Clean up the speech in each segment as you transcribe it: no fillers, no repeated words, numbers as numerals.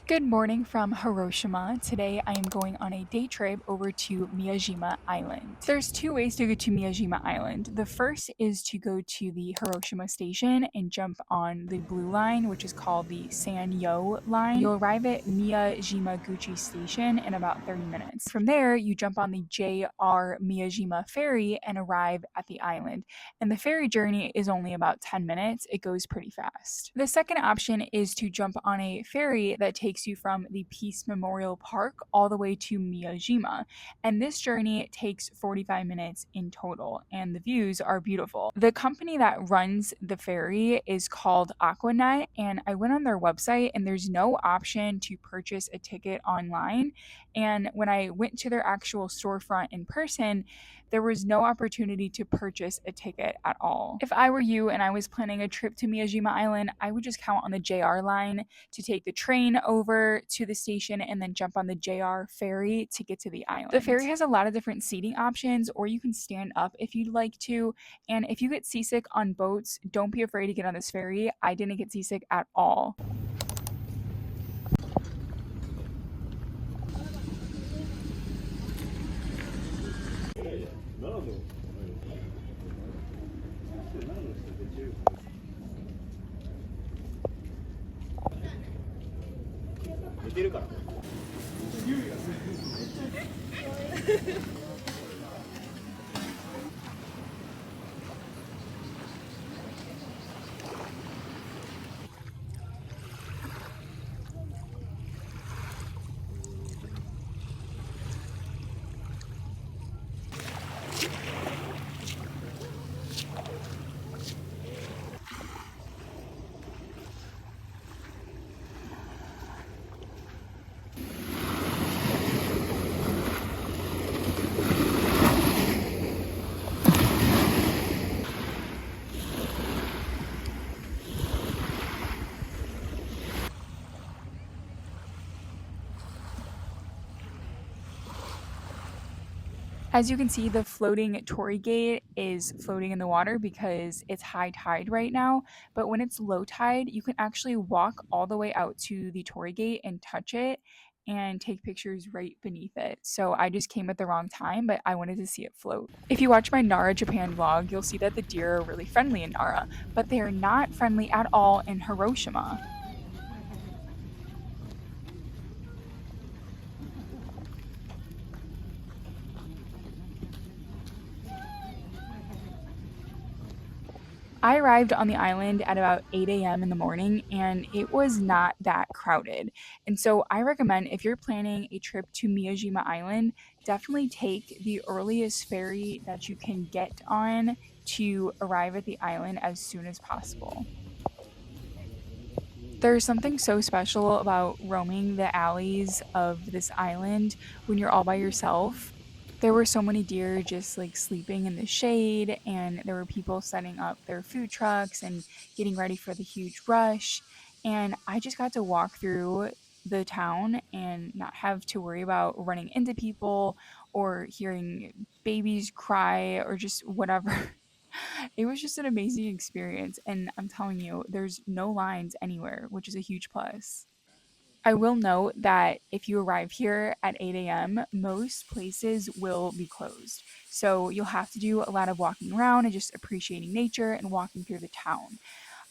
Good morning from Hiroshima. Today I am going on a day trip over to Miyajima Island. There's two ways to go to Miyajima Island. The first is to go to the Hiroshima station and jump on the blue line, which is called the Sanyo line. You'll arrive at Miyajimaguchi Station in about 30 minutes. From there, you jump on the JR Miyajima ferry and arrive at the island. And the ferry journey is only about 10 minutes. It goes pretty fast. The second option is to jump on a ferry that takes you from the Peace Memorial Park all the way to Miyajima. And this journey takes 45 minutes in total, and the views are beautiful. The company that runs the ferry is called Aquanet, and I went on their website and there's no option to purchase a ticket online. And when I went to their actual storefront in person, there was no opportunity to purchase a ticket at all. If I were you and I was planning a trip to Miyajima Island, I would just count on the JR line to take the train over to the station and then jump on the JR ferry to get to the island. The ferry has a lot of different seating options, or you can stand up if you'd like to. And if you get seasick on boats, don't be afraid to get on this ferry. I didn't get seasick at all. As you can see, the floating Torii gate is floating in the water because it's high tide right now. But when it's low tide, you can actually walk all the way out to the Torii gate and touch it and take pictures right beneath it. So I just came at the wrong time, but I wanted to see it float. If you watch my Nara Japan vlog, you'll see that the deer are really friendly in Nara, but they are not friendly at all in Hiroshima. I arrived on the island at about 8 a.m. in the morning, and it was not that crowded. And so I recommend, if you're planning a trip to Miyajima Island, definitely take the earliest ferry that you can get on to arrive at the island as soon as possible. There's something so special about roaming the alleys of this island when you're all by yourself. There were so many deer just like sleeping in the shade, and there were people setting up their food trucks and getting ready for the huge rush. And I just got to walk through the town and not have to worry about running into people or hearing babies cry or just whatever. It was just an amazing experience, and I'm telling you, there's no lines anywhere, which is a huge plus. I will note that if you arrive here at 8 a.m., most places will be closed. So you'll have to do a lot of walking around and just appreciating nature and walking through the town.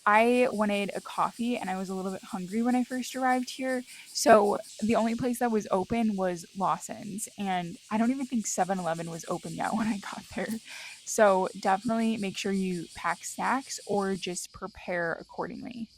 I wanted a coffee and I was a little bit hungry when I first arrived here. So the only place that was open was Lawson's. And I don't even think 7-Eleven was open yet when I got there. So definitely make sure you pack snacks or just prepare accordingly.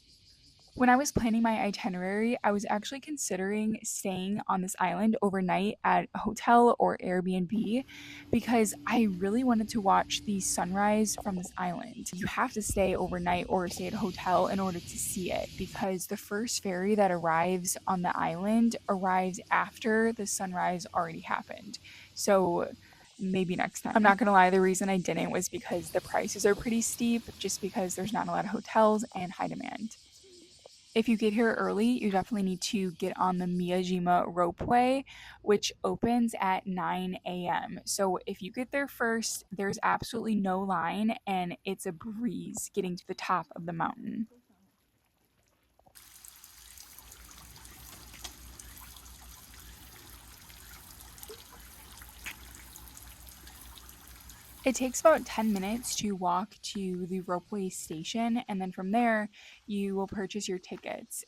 When I was planning my itinerary, I was actually considering staying on this island overnight at a hotel or Airbnb because I really wanted to watch the sunrise from this island. You have to stay overnight or stay at a hotel in order to see it because the first ferry that arrives on the island arrives after the sunrise already happened. So maybe next time. I'm not gonna lie, the reason I didn't was because the prices are pretty steep, just because there's not a lot of hotels and high demand. If you get here early, you definitely need to get on the Miyajima Ropeway, which opens at 9 a.m. So if you get there first, there's absolutely no line and it's a breeze getting to the top of the mountain. It takes about 10 minutes to walk to the Ropeway station, and then from there, you will purchase your tickets.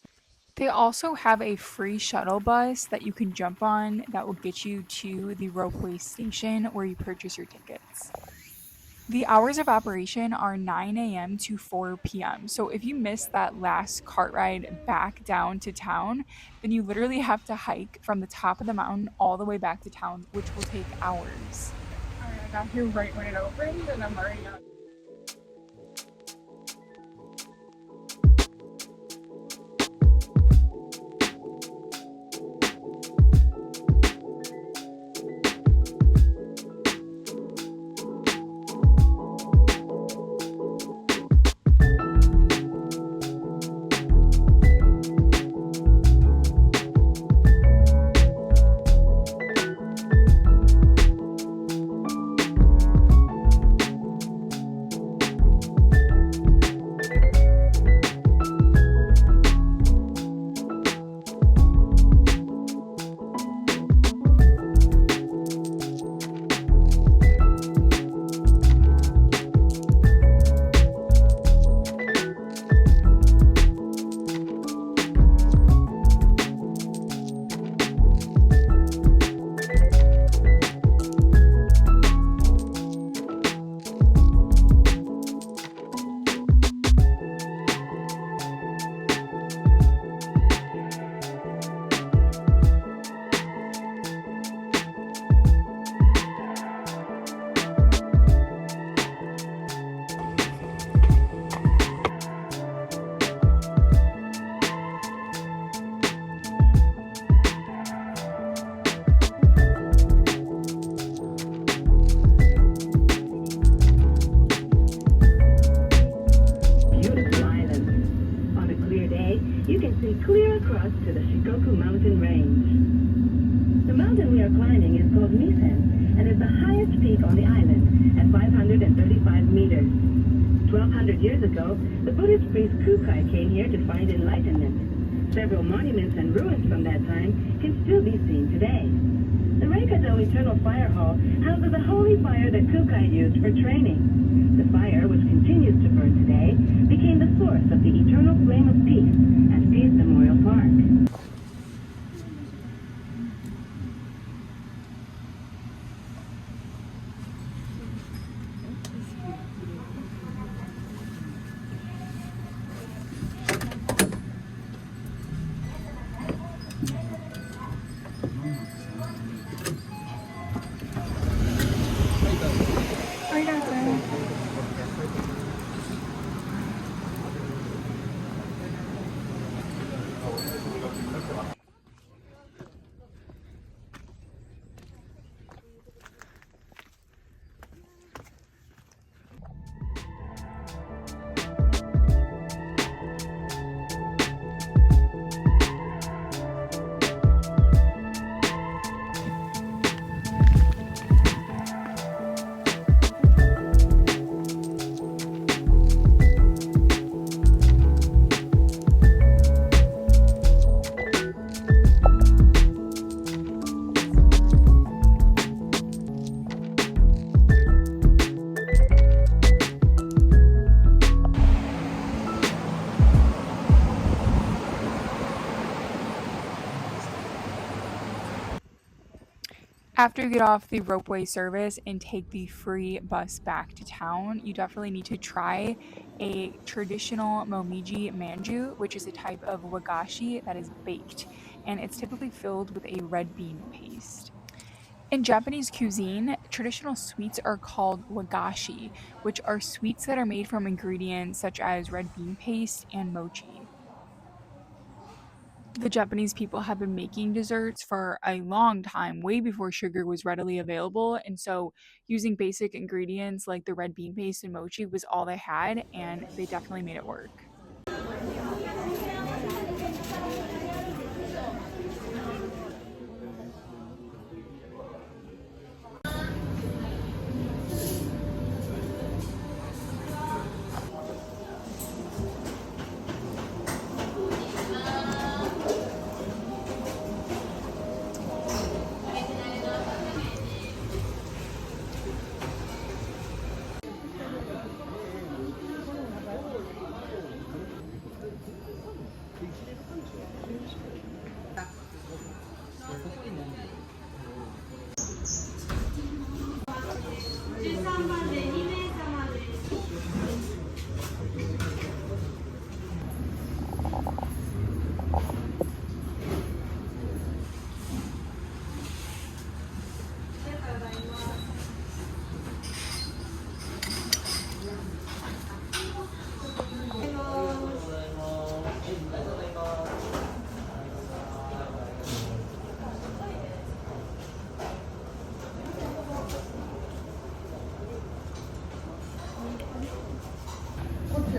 They also have a free shuttle bus that you can jump on that will get you to the Ropeway station where you purchase your tickets. The hours of operation are 9 a.m. to 4 p.m. So if you miss that last cart ride back down to town, then you literally have to hike from the top of the mountain all the way back to town, which will take hours. All right, I got here right when it opened, and I'm already on. Several monuments and ruins from that time can still be seen today. The Reikado Eternal Fire Hall houses a holy fire that Kukai used for training. The fire, which continues to burn today, became the source of the eternal flame of peace at Peace Memorial Park. After you get off the Ropeway service and take the free bus back to town, you definitely need to try a traditional Momiji Manjju, which is a type of wagashi that is baked, and it's typically filled with a red bean paste. In Japanese cuisine, traditional sweets are called wagashi, which are sweets that are made from ingredients such as red bean paste and mochi. The Japanese people have been making desserts for a long time, way before sugar was readily available. And so, using basic ingredients like the red bean paste and mochi was all they had, and they definitely made it work.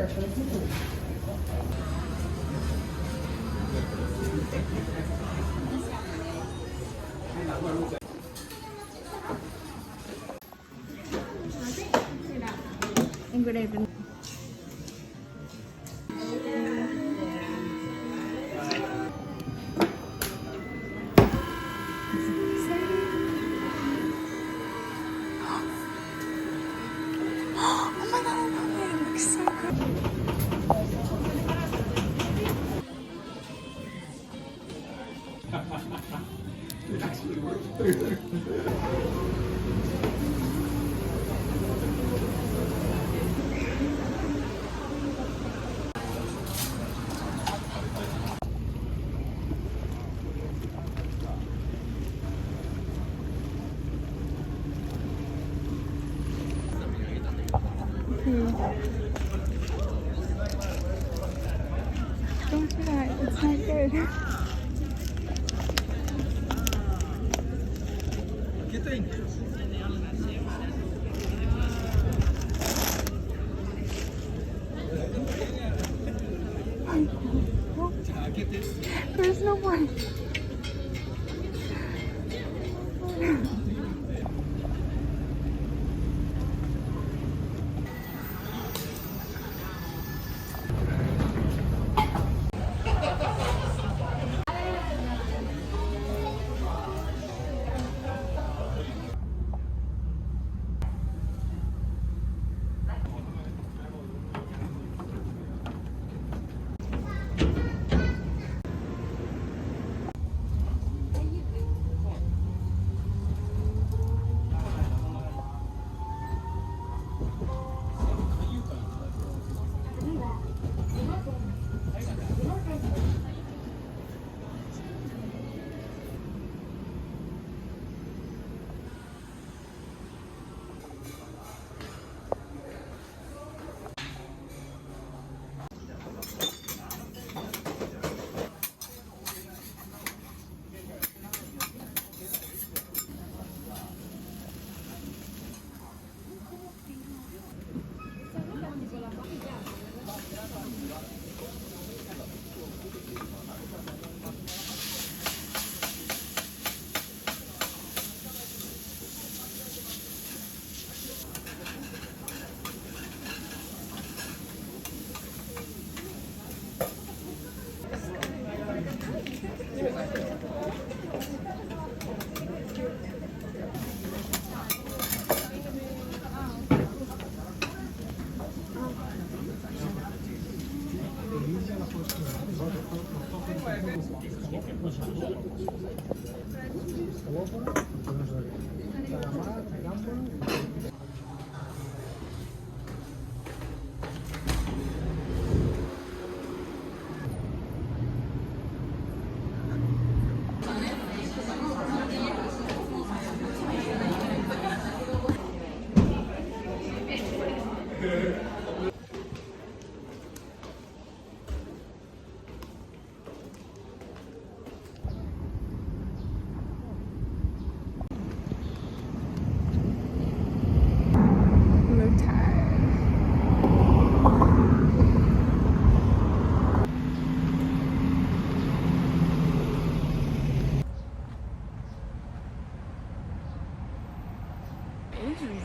Good evening. Oh my god, I love it. It looks so good. Don't do that. It's not good. There's no one.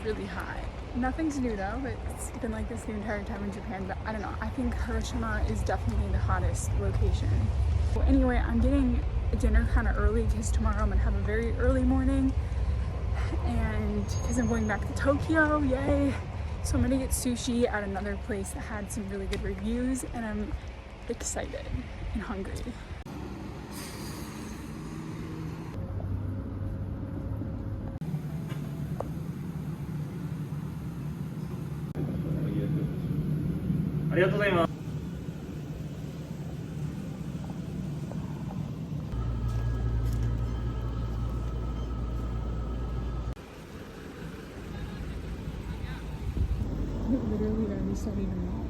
Really high. Nothing's new though, it's been like this the entire time in Japan, but I don't know, I think Hiroshima is definitely the hottest location. Well, anyway, I'm getting dinner kind of early because tomorrow I'm gonna have a very early morning, and because I'm going back to Tokyo, yay! So I'm gonna get sushi at another place that had some really good reviews, and I'm excited and hungry. Literally already started tomorrow.